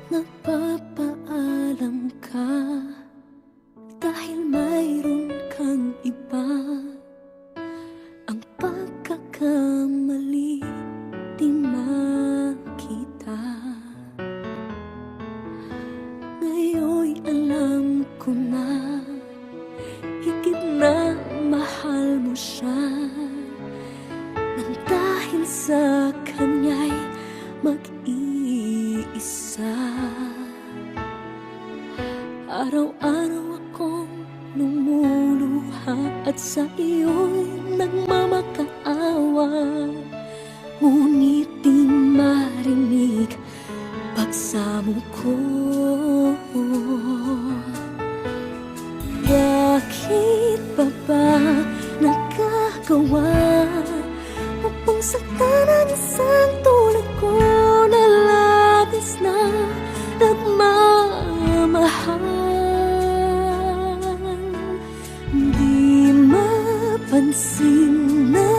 Nagpapaalam ka dahil mayroon kang iba. Ang pagkakamali di makita. Ngayon'y alam ko na higit na mahal mo siya, nang dahil sa kanya'y mag-iisa. Araw-araw akong lumuluha at sa iyo'y nagmamakaawa, ngunit di marinig pagsamo ko. Bakit pa ba nagkagawa upang saktan ang isang tulad ko na labis na nagmamahal? Di mapansin na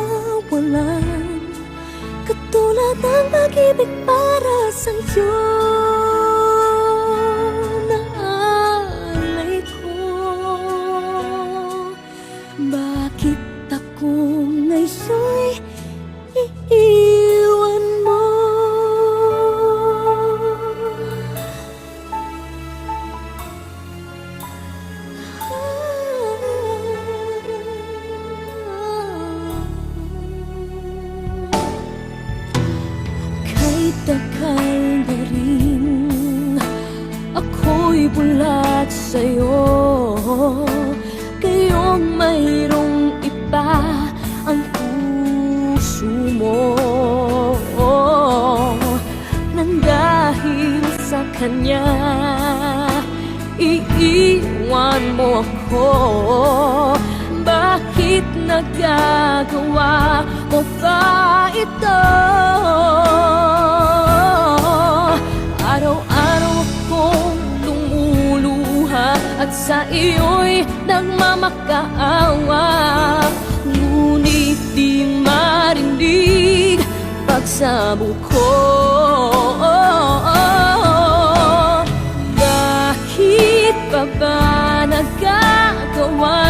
walang katulad ng pag-ibig para sa'yo na alay ko. Bakit ako ngayon'y iiwan mo? Kahit takal na rin ako'y bulat sa'yo, kayong mayroong iba ang puso mo, nang dahil sa kanya iiwan mo ako. Bakit nagagawa mo ba ito? Araw-araw akong lumuluha at sa iyo'y nagmamakaawa, ngunit di marinig pagsamo ko. Bakit pa ba nagkagawa